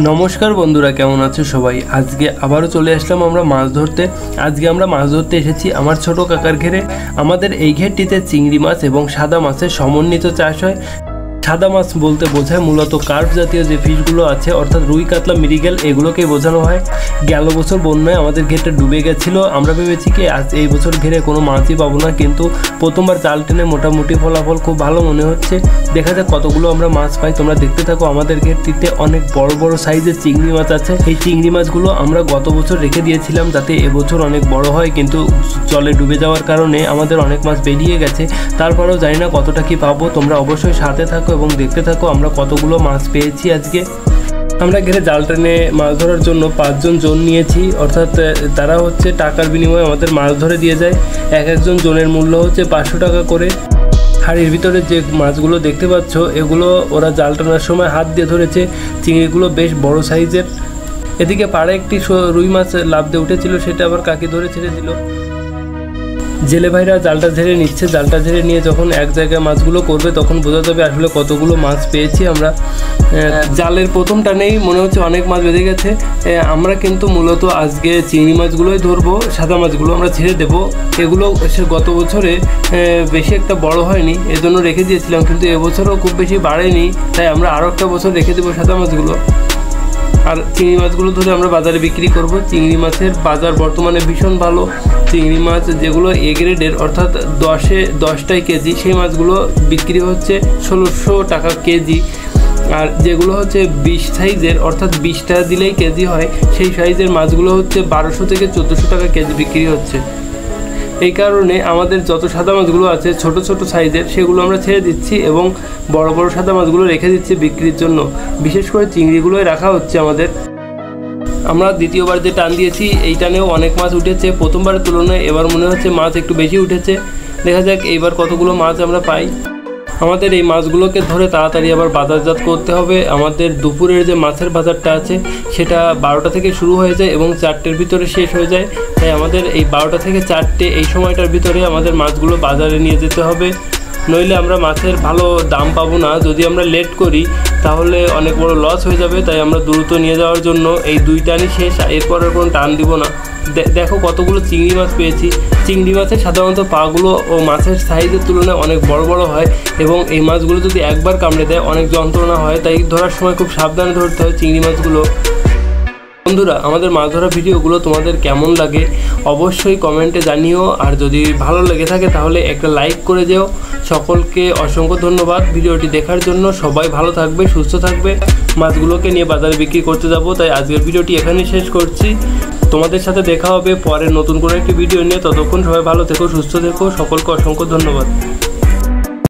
নমস্কার বন্ধুরা, কেমন আছো সবাই। আজকে আবারও চলে আসলাম আমরা মাছ ধরতে। আজকে আমরা মাছ ধরতে এসেছি আমার ছোট কাকার ঘেরে। আমাদের এই ঘেরটিতে চিংড়ি মাছ এবং সাদা মাছের সমন্বিত চাষ হয়। সাদা মাছ বলতে বোঝায় মূলত কার্প জাতীয় যে ফিশগুলো আছে, অর্থাৎ রুই, কাতলা, মৃগেল, এগুলোকেই বোঝানো হয়। গেল বছর বন্যায় আমাদের ঘেরটা ডুবে গেছিলো। আমরা ভেবেছি কি আজ এই বছর ঘেরে কোনো মাছই পাবো না, কিন্তু প্রথমবার জাল টেনে মোটামুটি ফলাফল খুব ভালো মনে হচ্ছে। দেখা যাক কতগুলো আমরা মাছ পাই। তোমরা দেখতে থাকো। আমাদের ঘেরটিতে অনেক বড় বড় সাইজের চিংড়ি মাছ আছে। এই চিংড়ি মাছগুলো আমরা গত বছর রেখে দিয়েছিলাম যাতে এবছর অনেক বড় হয়, কিন্তু জলে ডুবে যাওয়ার কারণে আমাদের অনেক মাছ বেরিয়ে গেছে। তারপরেও জানি না কতটা কি পাবো। তোমরা অবশ্যই সাথে থাকো এবং দেখতে থাকো আমরা কতগুলো মাছ পেয়েছি আজকে। আমরা ঘেরে জাল টেনে মাছ ধরার জন্য 5 জন জোন নিয়েছি, অর্থাৎ তারা হচ্ছে টাকার বিনিময়ে আমাদের মাছ ধরে দিয়ে যায়। একজন জোনের মূল্য হচ্ছে 500 টাকা করে। হাড়ির ভিতরে যে মাছগুলো দেখতে পাচ্ছ এগুলো ওরা জাল টানার সময় হাত দিয়ে ধরেছে। চিংড়িগুলো বেশ বড় সাইজের। এদিকে পাড়ে একটি রুই মাছ লাফ দিয়ে উঠেছিল, সেটা আবার কাকি ধরে ছেড়ে দিল। জেলে ভাইরা জালটা ঝেড়ে নিচ্ছে। জালটা ঝেড়ে নিয়ে যখন এক জায়গায় মাছগুলো করবে তখন বোঝা যাবে আসলে কতগুলো মাছ পেয়েছি আমরা। জালের প্রথম টানেই মনে হচ্ছে অনেক মাছ বেঁধে গেছে। আমরা কিন্তু মূলত আজকে চিংড়ি মাছগুলোই ধরবো, সাদা মাছগুলো আমরা ছেড়ে দেবো। এগুলো গত বছরে বেশি একটা বড় হয়নি, এজন্য রেখে দিয়েছিলাম, কিন্তু এবছরও খুব বেশি বাড়েনি, তাই আমরা আরও একটা বছর রেখে দেবো সাদা মাছগুলো। আর চিংড়ি মাছগুলো ধরে আমরা বাজারে বিক্রি করব। চিংড়ি মাছের বাজার বর্তমানে ভীষণ ভালো। চিংড়ি মাছ যেগুলো এ গ্রেডের, অর্থাৎ 10টাই কেজি, সেই মাছগুলো বিক্রি হচ্ছে 1600 টাকা কেজি। আর যেগুলো হচ্ছে 20 সাইজের, অর্থাৎ 20 টাকা দিলেই কেজি হয়, সেই সাইজের মাছগুলো হচ্ছে 1200 থেকে 1400 টাকা কেজি বিক্রি হচ্ছে। এই কারণে আমাদের যত সাদা মাছগুলো আছে ছোট ছোট সাইজের, সেগুলো আমরা ছেড়ে দিচ্ছি এবং বড় বড় সাদা মাছগুলো রেখে দিচ্ছি বিক্রির জন্য। বিশেষ করে চিংড়িগুলোই রাখা হচ্ছে আমাদের। আমরা দ্বিতীয়বার যে টান দিয়েছি এই টানেও অনেক মাছ উঠেছে। প্রথমবারের তুলনায় এবার মনে হচ্ছে মাছ একটু বেশি উঠেছে। দেখা যাক এইবার কতগুলো মাছ আমরা পাই। আমাদের এই মাছগুলোকে ধরে তাড়াতাড়ি আবার বাজারজাত করতে হবে। আমাদের দুপুরের যে মাছের বাজারটা আছে সেটা 12টা থেকে শুরু হয়ে যায় এবং 4টের ভিতরে শেষ হয়ে যায়। তাই আমাদের এই 12টা থেকে 4টে এই সময়টার ভিতরে আমাদের মাছগুলো বাজারে নিয়ে যেতে হবে, নইলে আমরা মাছের ভালো দাম পাবো না। যদি আমরা লেট করি তাহলে অনেক বড় লস হয়ে যাবে। তাই আমরা দ্রুত নিয়ে যাওয়ার জন্য এই 2 টানই শেষ, এরপর আর কোনো টান দিব না। দেখো কতগুলো চিংড়ি মাছ পেয়েছি। চিংড়ি মাছের সাধারণত পাগুলো ও মাছের সাইজের তুলনায় অনেক বড় বড় হয় এবং এই মাছগুলো যদি একবার কামড়ে দেয় অনেক যন্ত্রণা হয়, তাই ধরার সময় খুব সাবধানে ধরতে হয় চিংড়ি মাছগুলো। বন্ধুরা, আমাদের মাছ ধরা ভিডিওগুলো তোমাদের কেমন লাগে অবশ্যই কমেন্টে জানিও। আর যদি ভালো লেগে থাকে তাহলে একটা লাইক করে যেও। সকলকে অসংখ্য ধন্যবাদ ভিডিওটি দেখার জন্য। সবাই ভালো থাকবে, সুস্থ থাকবে। মাছগুলোকে নিয়ে বাজারে বিক্রি করতে যাব, তাই আজকের ভিডিওটি এখানেই শেষ করছি। তোমাদের সাথে দেখা হবে পরে নতুন কোনো একটি ভিডিও নিয়ে। ততক্ষণ সবাই ভালো থেকো, সুস্থ থেকো। সকলকে অসংখ্য ধন্যবাদ।